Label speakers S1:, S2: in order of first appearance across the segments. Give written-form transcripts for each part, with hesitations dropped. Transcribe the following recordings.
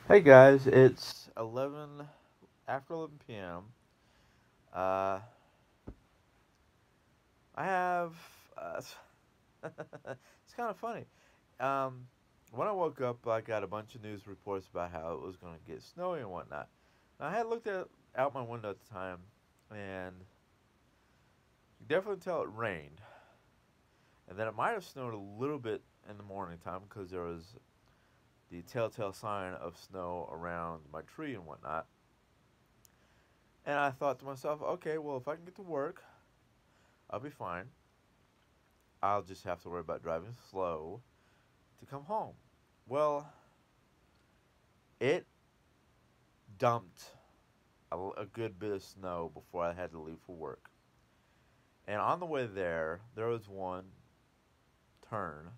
S1: Hey guys, it's 11 after 11 p.m. Uh, I have it's kind of funny. Um, when I woke up, I got a bunch of news reports about how it was going to get snowy and whatnot. Now, I had looked out my window at the time, and you can definitely tell it rained, and then it might have snowed a little bit in the morning time because there was the telltale sign of snow around my tree and whatnot. And I thought to myself, okay, well, if I can get to work, I'll be fine. I'll just have to worry about driving slow to come home. Well, it dumped a good bit of snow before I had to leave for work. And on the way there, there was one turn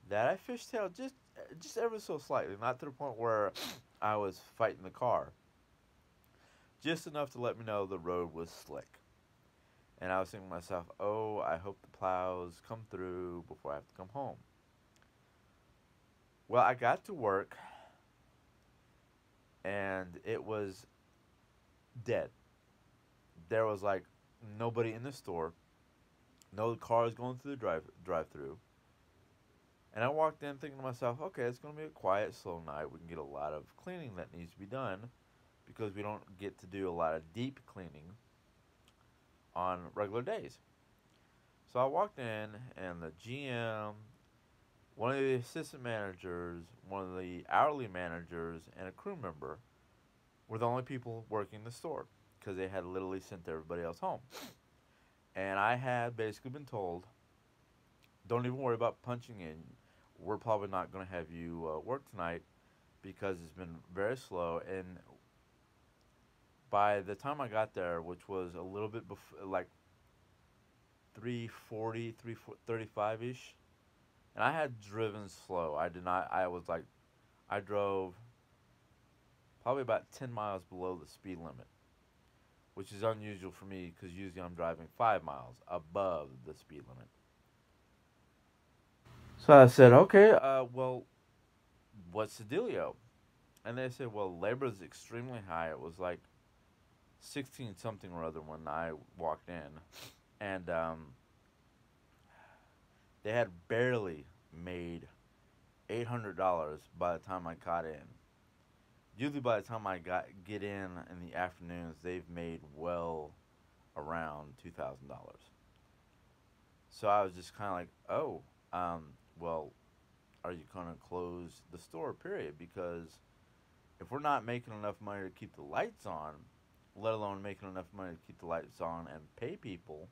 S1: that I fishtailed just ever so slightly, not to the point where I was fighting the car, just enough to let me know the road was slick. And I was thinking to myself, oh, I hope the plows come through before I have to come home. Well, I got to work and it was dead. There was like nobody in the store, no cars going through the drive through. And I walked in thinking to myself, okay, it's going to be a quiet, slow night. We can get a lot of cleaning that needs to be done because we don't get to do a lot of deep cleaning on regular days. So I walked in, and the GM, one of the assistant managers, one of the hourly managers, and a crew member were the only people working the store because they had literally sent everybody else home. And I had basically been told, don't even worry about punching in. We're probably not going to have you work tonight because it's been very slow. And by the time I got there, which was a little bit before, like 3:40, 3:35 ish, and I had driven slow. I did not. I was like, I drove probably about 10 miles below the speed limit, which is unusual for me because usually I'm driving 5 miles above the speed limit. So I said, okay, well, what's the dealio? And they said, well, labor is extremely high. It was like 16 something or other when I walked in. And they had barely made $800 by the time I got in. Usually by the time I get in the afternoons, they've made well around $2,000. So I was just kind of like, oh, well, are you going to close the store, period? Because if we're not making enough money to keep the lights on, let alone making enough money to keep the lights on and pay people,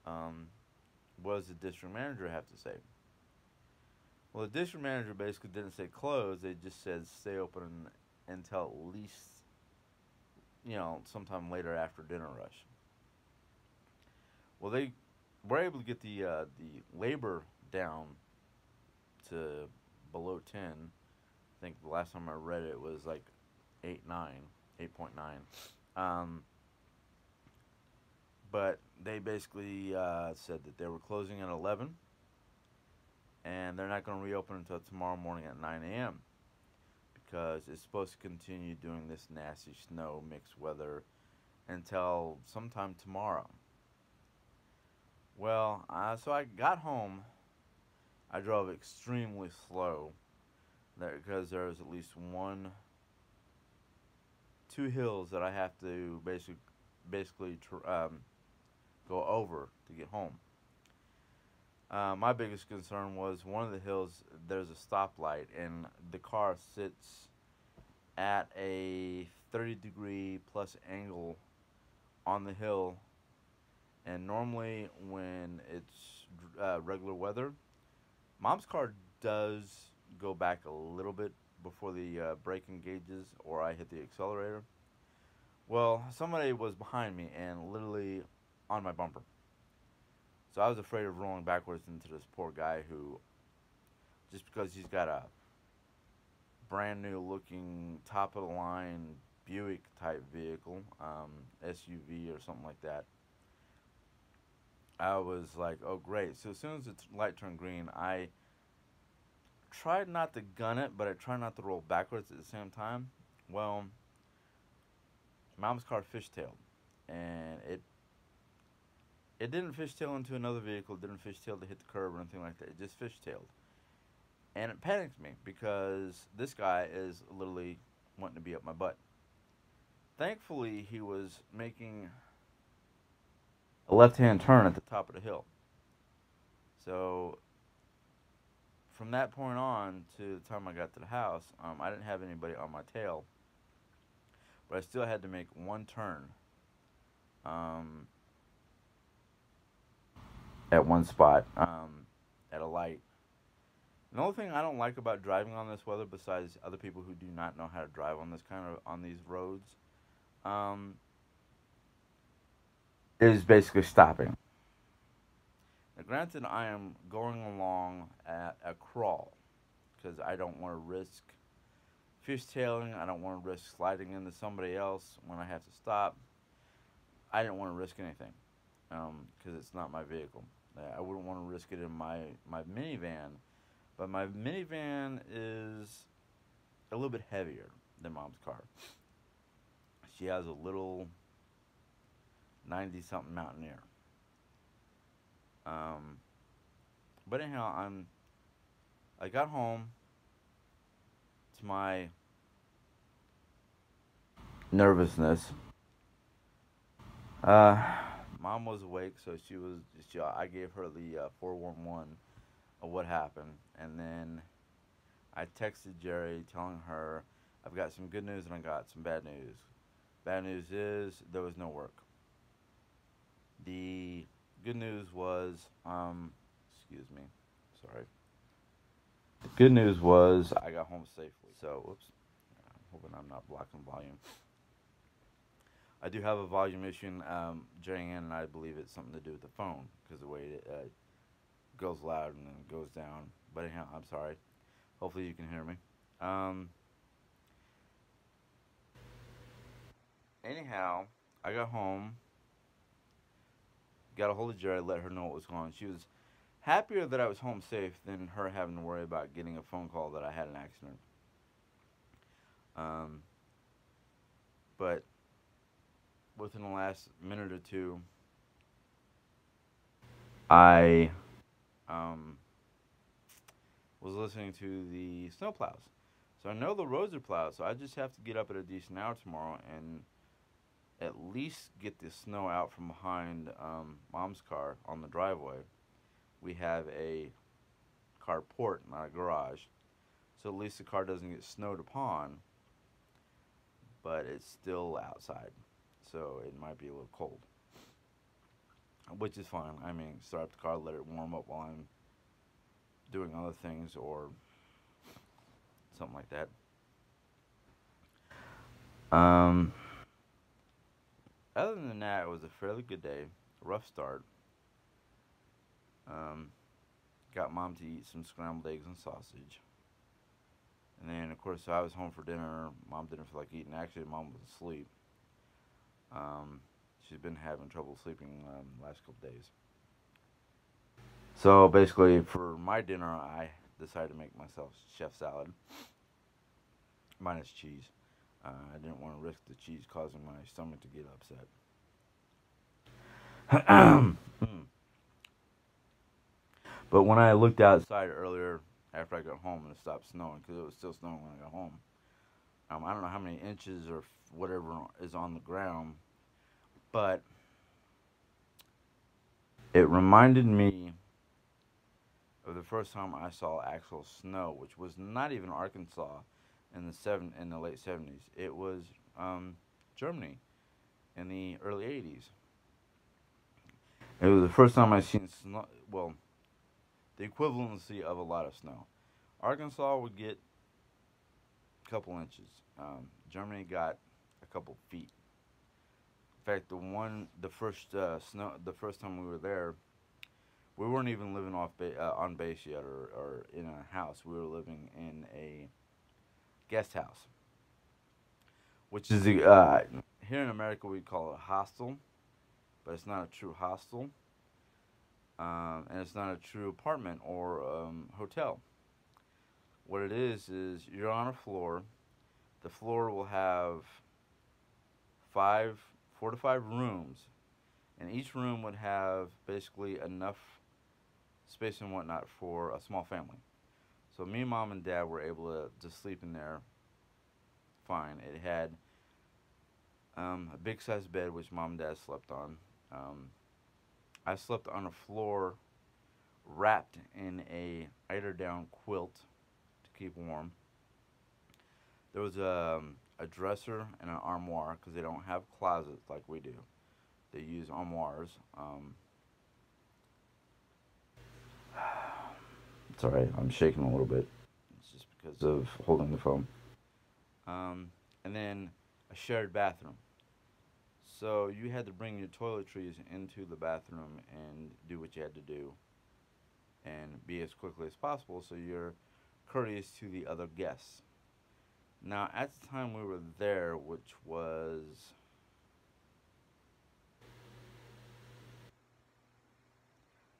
S1: um, what does the district manager have to say? Well, the district manager basically didn't say close. They just said stay open until at least, sometime later after dinner rush. Well, they were able to get the labor down to below 10. I think the last time I read it was like 8.9, 8.9. Um, but they basically said that they were closing at 11, and they're not going to reopen until tomorrow morning at 9 a.m. because it's supposed to continue doing this nasty snow mixed weather until sometime tomorrow. Well, so I got home. I drove extremely slow there because there's at least two hills that I have to basically go over to get home. My biggest concern was one of the hills. There's a stoplight, and the car sits at a 30-degree plus angle on the hill. And normally, when it's regular weather, Mom's car does go back a little bit before the brake engages or I hit the accelerator. Well, somebody was behind me and literally on my bumper. So I was afraid of rolling backwards into this poor guy who, just because he's got a brand new looking top of the line Buick type vehicle, SUV or something like that, I was like, oh great. So as soon as the light turned green, I tried not to gun it, but I tried not to roll backwards at the same time. Well, mom's car fishtailed, and it didn't fishtail into another vehicle. It didn't fishtail to hit the curb or anything like that. It just fishtailed, and it panicked me because this guy is literally wanting to be up my butt. Thankfully, he was making a left-hand turn at the top of the hill. So from that point on to the time I got to the house, I didn't have anybody on my tail, but I still had to make one turn um, at one spot at a light. The only thing I don't like about driving on this weather, besides other people who do not know how to drive on this kind of on these roads, um, is basically stopping. Now, granted, I am going along at a crawl because I don't want to risk fishtailing. I don't want to risk sliding into somebody else when I have to stop. I didn't want to risk anything because it's not my vehicle. I wouldn't want to risk it in my minivan, but my minivan is a little bit heavier than mom's car. She has a little 90 something Mountaineer. Um, but anyhow, I got home to my nervousness. Uh, Mom was awake, so I gave her the 411 of what happened, and then I texted Jerry telling her I've got some good news and I got some bad news. Bad news is there was no work. The good news was, excuse me, sorry. The good news was I got home safely. So, whoops, I'm hoping I'm not blocking volume. I do have a volume issue, Jerry and I believe it's something to do with the phone because the way it goes loud and then goes down. But anyhow, I'm sorry. Hopefully you can hear me. Um, anyhow, I got home, got a hold of Jerry, let her know what was going on. She was happier that I was home safe than her having to worry about getting a phone call that I had an accident. But within the last minute or two, I was listening to the snow plows. So I know the roads are plowed, so I just have to get up at a decent hour tomorrow and at least get the snow out from behind Mom's car on the driveway. We have a carport, not a garage, so at least the car doesn't get snowed upon, but it's still outside, so it might be a little cold, which is fine. I mean, start up the car, let it warm up while I'm doing other things or something like that. Other than that, it was a fairly good day. Rough start. Got Mom to eat some scrambled eggs and sausage. And then, of course, I was home for dinner. Mom didn't feel like eating. Actually, Mom was asleep. She's been having trouble sleeping last couple days. So basically, for my dinner, I decided to make myself chef salad, minus cheese. I didn't want to risk the cheese causing my stomach to get upset. But when I looked outside earlier after I got home and it stopped snowing, because it was still snowing when I got home, I don't know how many inches or whatever is on the ground, but it reminded me of the first time I saw actual snow, which was not even Arkansas in the late 70s. It was Germany in the early 80s. It was the first time I seen snow. Well, the equivalency of a lot of snow. Arkansas would get a couple inches. Germany got a couple feet. In fact, the first time we were there, we weren't even living on base yet or in a house. We were living in a guest house, which is here in America we call it a hostel, but it's not a true hostel, and it's not a true apartment or hotel. What it is you're on a floor. The floor will have five, 4 to 5 rooms, and each room would have basically enough space and whatnot for a small family. So me, mom, and dad were able to sleep in there fine. It had a big sized bed, which mom and dad slept on. Um, I slept on a floor wrapped in a eider down quilt to keep warm. There was a dresser and an armoire because they don't have closets like we do. They use armoires. It's alright, I'm shaking a little bit. It's just because of holding the phone. Um, and then a shared bathroom. So you had to bring your toiletries into the bathroom and do what you had to do and be as quickly as possible so you're courteous to the other guests. Now, at the time we were there, which was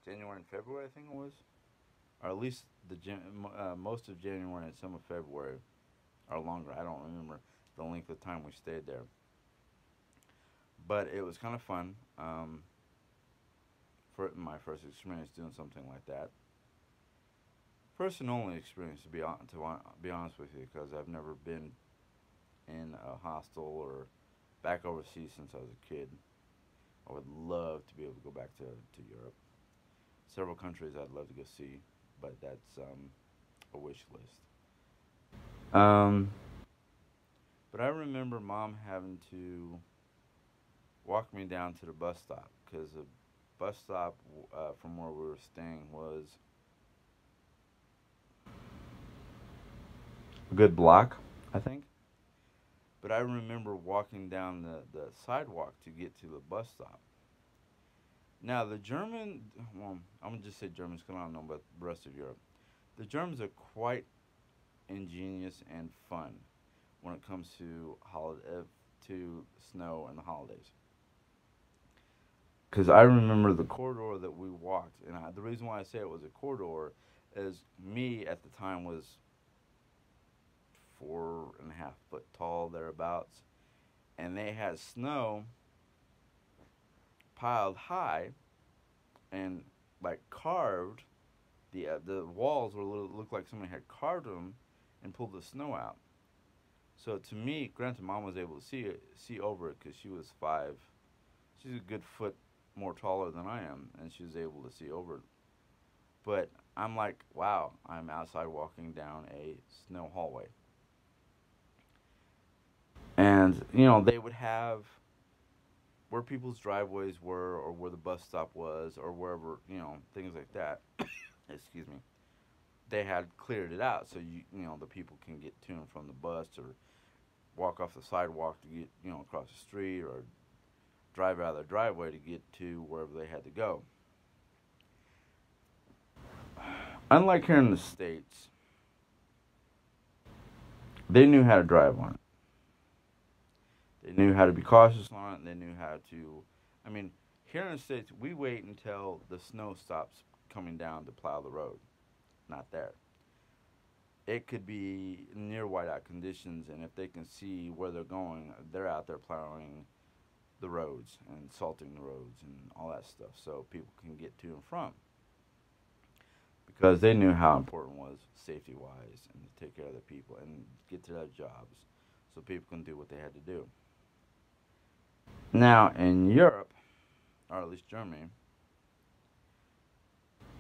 S1: January and February, I think it was, or at least most of January and some of February, or longer. I don't remember the length of time we stayed there, but it was kind of fun. For my first experience doing something like that, first and only experience to be honest with you, because I've never been in a hostel or back overseas since I was a kid. I would love to be able to go back to Europe. Several countries I'd love to go see, but that's a wish list. Um, but I remember mom having to walk me down to the bus stop because the bus stop from where we were staying was a good block, I think. But I remember walking down the sidewalk to get to the bus stop. Now, well, I'm going to just say Germans because I don't know about the rest of Europe. The Germans are quite ingenious and fun when it comes to snow and the holidays. Because I remember the corridor that we walked, and the reason why I say it was a corridor is me at the time was 4.5 foot tall, thereabouts, and they had snow piled high and like carved. The walls looked like somebody had carved them and pulled the snow out. So to me, granted, mom was able to see over it because she was 5. She's a good foot more taller than I am, and she was able to see over it. But I'm like, wow, I'm outside walking down a snow hallway. And, they would have where people's driveways were or where the bus stop was or wherever, things like that. Excuse me. They had cleared it out so the people can get to and from the bus or walk off the sidewalk to get, across the street or drive out of their driveway to get to wherever they had to go. Unlike here in the States, they knew how to drive on it. They knew how to be cautious on it. And they knew how to. I mean, here in the States, we wait until the snow stops coming down to plow the road. Not there. It could be near whiteout conditions, and if they can see where they're going, they're out there plowing the roads and salting the roads and all that stuff so people can get to and from. Because they knew how important it was safety wise and to take care of the people and get to their jobs so people can do what they had to do. Now, in Europe, or at least Germany,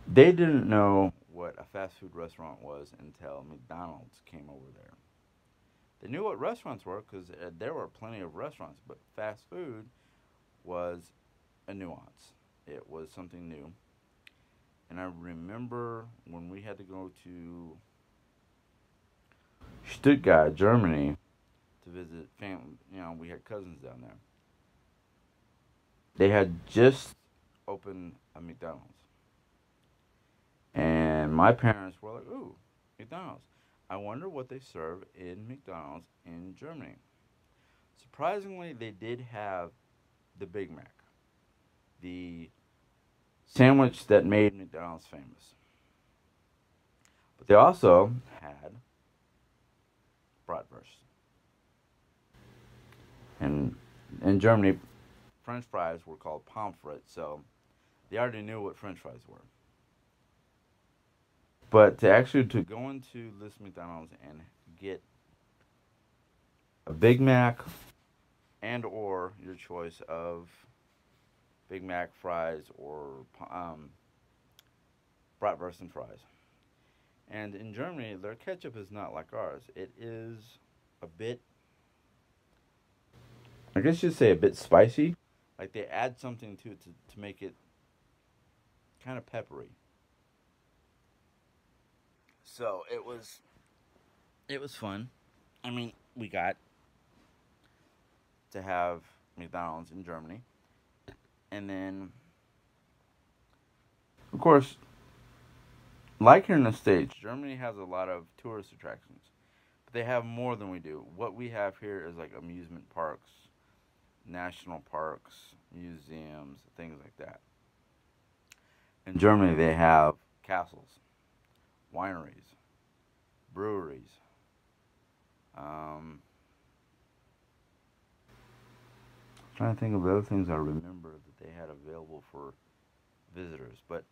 S1: they didn't know what a fast food restaurant was until McDonald's came over there. They knew what restaurants were because there were plenty of restaurants, but fast food was a nuance. It was something new. And I remember when we had to go to Stuttgart, Germany, to visit family. We had cousins down there. They had just opened a McDonald's. And my parents were like, ooh, McDonald's. I wonder what they serve in McDonald's in Germany. Surprisingly, they did have the Big Mac, the sandwich that made McDonald's famous. But they also had bratwurst. And in Germany, French fries were called pommes frites, so they already knew what French fries were. But to actually to go into this McDonald's and get a Big Mac and or your choice of Big Mac fries or bratwurst and fries. And in Germany, their ketchup is not like ours. It is a bit, I guess you'd say, a bit spicy. Like they add something to it to make it kind of peppery. So it was fun. I mean, we got to have McDonald's in Germany, and then of course, like here in the States, Germany has a lot of tourist attractions, but they have more than we do. What we have here is like amusement parks, national parks, museums, things like that. In Germany, they have castles, wineries, breweries. Trying to think of the other things I remember that they had available for visitors, but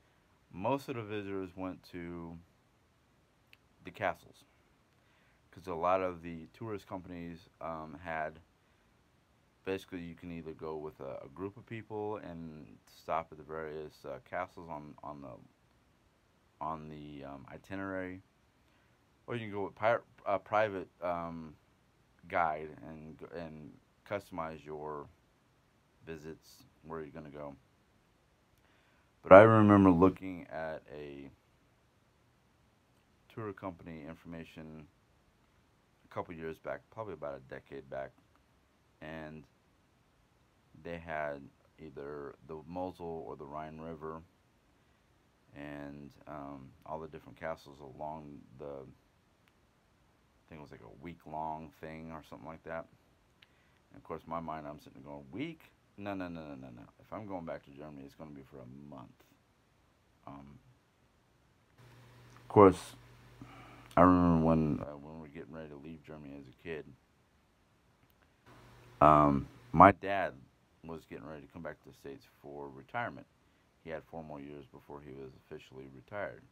S1: most of the visitors went to the castles because a lot of the tourist companies had basically you can either go with a group of people and stop at the various castles on the itinerary, or you can go with a private guide and customize your visits where you're going to go. But I remember looking at a tour company information a couple years back, probably about a decade back, and they had either the Mosel or the Rhine River and all the different castles along I think it was like a week long thing or something like that. And of course, in my mind, I'm sitting there going, week? No, no, no, no, no, no. If I'm going back to Germany, it's going to be for a month. Of course, I remember when we were getting ready to leave Germany as a kid. My dad was getting ready to come back to the States for retirement. He had 4 more years before he was officially retired.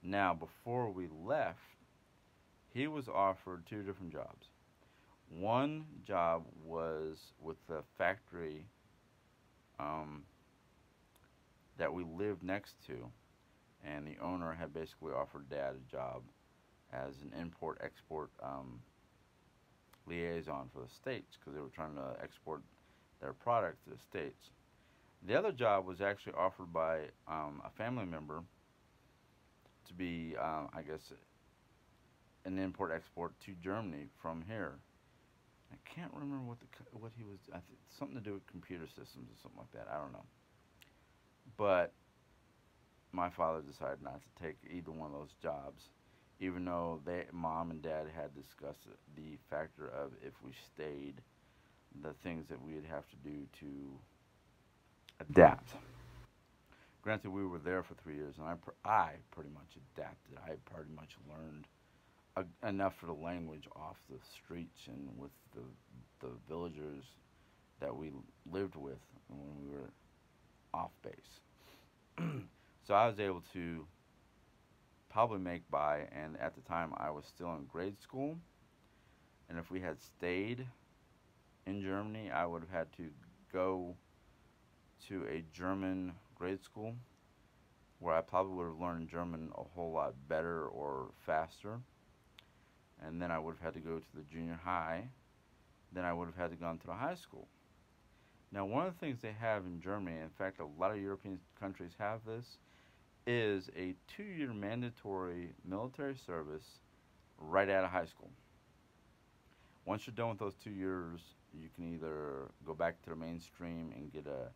S1: Now, before we left, he was offered two different jobs. One job was with the factory um, that we lived next to, and the owner had basically offered Dad a job as an import-export liaison for the States because they were trying to export their product to the States. The other job was actually offered by a family member to be, I guess, an import-export to Germany from here. I can't remember what he was. Something to do with computer systems or something like that. I don't know. But my father decided not to take either one of those jobs, even though mom and dad had discussed the factor of if we stayed, the things that we'd have to do to adapt. Granted, we were there for 3 years, and I pretty much adapted. I pretty much learned enough for the language off the streets and with the villagers that we lived with when we were off base. So I was able to probably make by, and at the time I was still in grade school. And if we had stayed in Germany, I would have had to go to a German grade school where I probably would have learned German a whole lot better or faster. And then I would have had to go to the junior high. Then I would have had to go to the high school. Now, one of the things they have in Germany, in fact, a lot of European countries have this, is a 2-year mandatory military service right out of high school. Once you're done with those 2 years, you can either go back to the mainstream and get a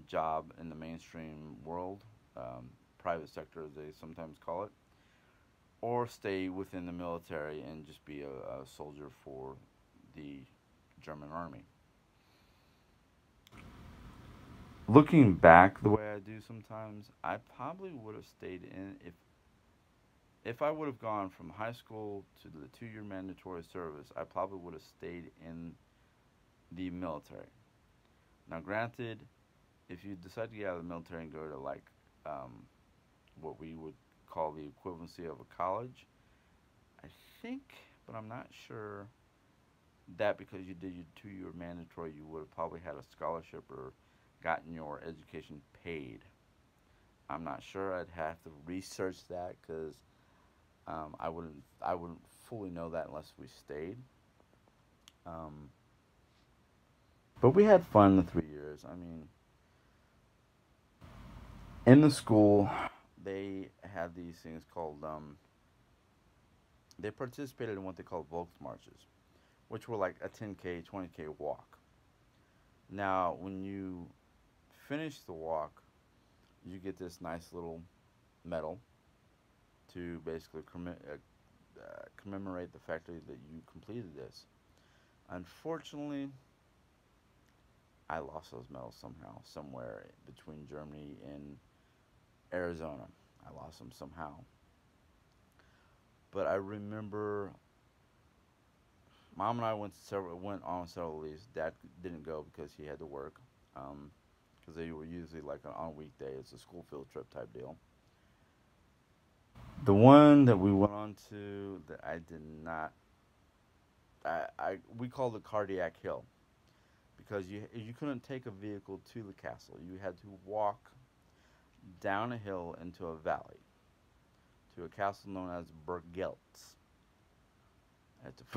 S1: job in the mainstream world, private sector as they sometimes call it, or stay within the military and just be a soldier for the German army. Looking back the way I do sometimes, I probably would have stayed in
S2: if I would have gone from high school to the 2 year mandatory service, I probably would have stayed in the military. Now, granted, if you decide to get out of the military and go to like um, what we would call the equivalency of a college, I think, but I'm not sure that because you did your 2 year mandatory, you would have probably had a scholarship or gotten your education paid. I'm not sure. I'd have to research that because I wouldn't fully know that unless we stayed. Um, but we had fun the 3 years. I mean, in the school, they had these things called. They participated in what they called Volksmarches, which were like a 10K, 20K walk. Now, when you finish the walk, you get this nice little medal to basically commemorate the fact that you completed this. Unfortunately, I lost those medals somehow, somewhere between Germany and Arizona. I lost them somehow. But I remember Mom and I went on several of these. Dad didn't go because he had to work. Because they were usually like on a weekday. It's a school field trip type deal. The one that we went on to that I did not, I we called it Cardiac Hill because you couldn't take a vehicle to the castle. You had to walk down a hill into a valley to a castle known as Bergelt.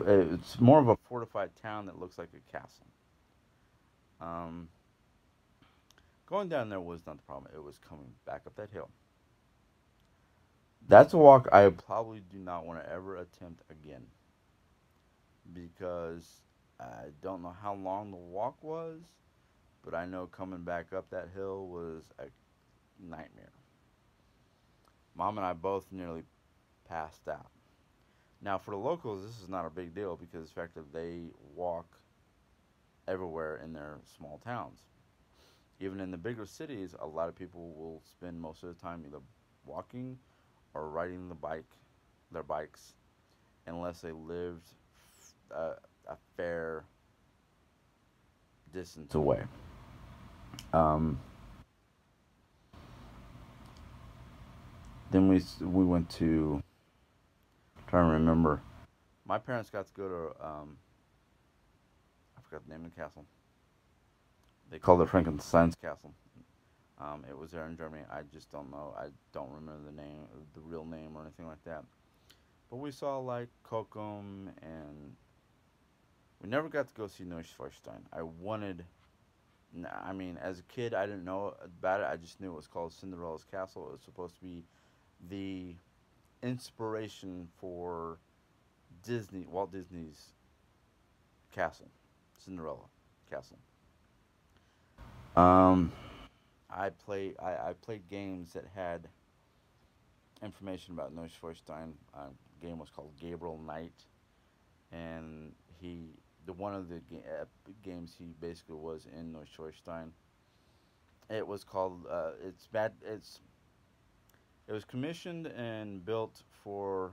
S2: It's more of a fortified town that looks like a castle. Um, Going down there was not the problem. It was coming back up that hill. That's a walk I probably do not want to ever attempt again because I don't know how long the walk was, but I know coming back up that hill was a nightmare. Mom and I both nearly passed out. Now, for the locals, this is not a big deal because the fact that they walk everywhere in their small towns. Even in the bigger cities, a lot of people will spend most of the time either walking or riding their bikes, unless they lived a, a fair distance away. Um, then we went to trying to remember. My parents got to go to I forgot the name of the castle. They called it Frankenstein's Castle. It was there in Germany. I just don't know. I don't remember the name, the real name, or anything like that. But we saw like Kokum, and we never got to go see Neuschwanstein. I wanted. I mean, as a kid, I didn't know about it. I just knew it was called Cinderella's Castle. It was supposed to be the inspiration for Walt Disney's castle, Cinderella Castle. Um, I played games that had information about Neuschwanstein. Game was called Gabriel Knight, and the one of the games he basically was in Neuschwanstein. It was called it was commissioned and built for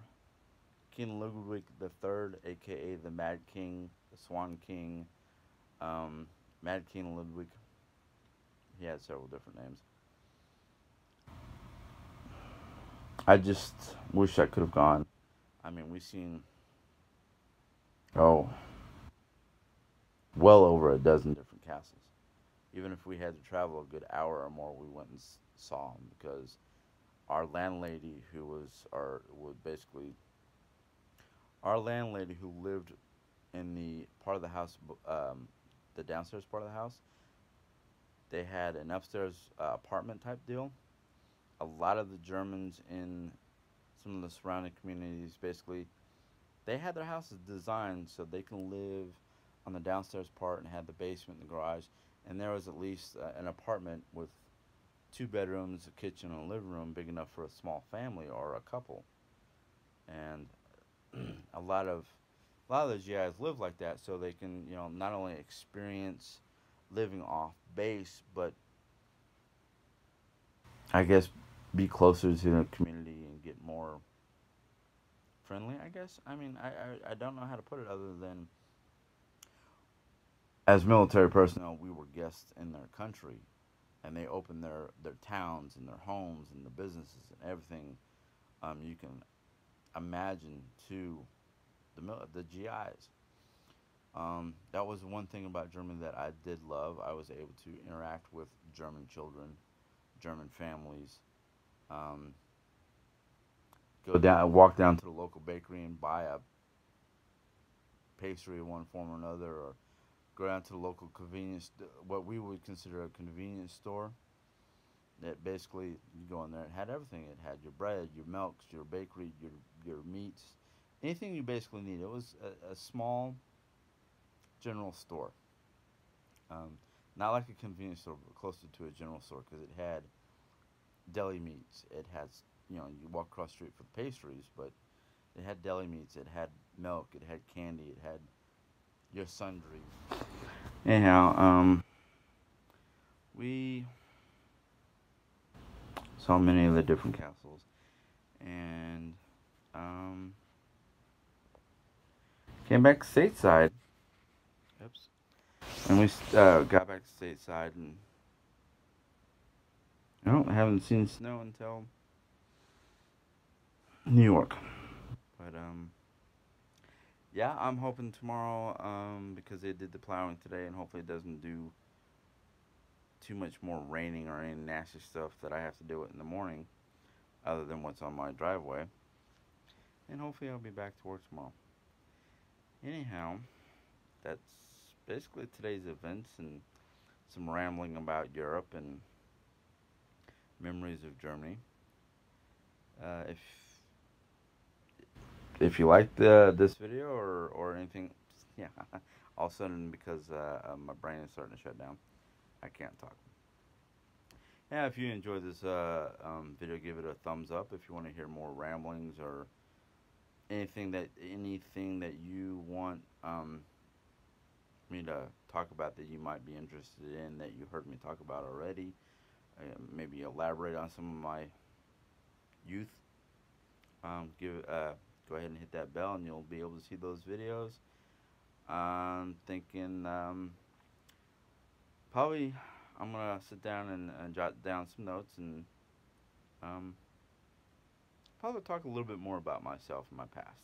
S2: King Ludwig III, aka the Mad King, the Swan King, Mad King Ludwig. He had several different names. I just wish I could have gone. I mean, we've seen oh well over a dozen different castles. Even if we had to travel a good hour or more, we went and saw them because our landlady, who was basically our landlady who lived in the part of the house, the downstairs part of the house. They had an upstairs apartment type deal. A lot of the Germans in some of the surrounding communities basically they had their houses designed so they can live on the downstairs part and had the basement and the garage, and there was at least an apartment with 2 bedrooms, a kitchen, and a living room big enough for a small family or a couple. And a lot of those GIs live like that, so they can not only experience living off base, but I guess be closer to the community and get more. friendly, I guess. I mean, I don't know how to put it other than as military personnel, we were guests in their country, and they opened their towns and their homes and the businesses and everything you can imagine to the GIs. That was one thing about Germany that I did love. I was able to interact with German children, German families, um, go down, walk down to the local bakery and buy a pastry of one form or another, or go down to the local convenience, what we would consider a convenience store. That basically you go in there, it had everything. It had your bread, your milks, your bakery, your meats, anything you basically need. It was a small general store, um, not like a convenience store, but closer to a general store because it had deli meats. It has, you walk across the street for the pastries, but it had deli meats. It had milk. It had candy. It had your sundries. Anyhow, we saw many of the different castles, and um, came back stateside. Oops. And we got back stateside, and I haven't seen snow until New York. But yeah, I'm hoping tomorrow, because they did the plowing today, and hopefully it doesn't do too much more raining or any nasty stuff that I have to do it in the morning, other than what's on my driveway. And hopefully I'll be back to work tomorrow. Anyhow, that's basically today's events and some rambling about Europe and memories of Germany. If you liked this video or anything, yeah, all of a sudden because my brain is starting to shut down, I can't talk. Yeah, if you enjoyed this video, give it a thumbs up. If you want to hear more ramblings or anything that you want me to talk about that you might be interested in that you heard me talk about already, maybe elaborate on some of my youth. Give Go ahead and hit that bell, and you'll be able to see those videos. I'm thinking probably I'm gonna sit down and jot down some notes and um, probably talk a little bit more about myself and my past.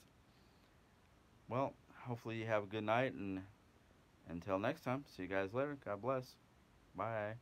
S2: Well, hopefully you have a good night, and until next time, see you guys later. God bless. Bye.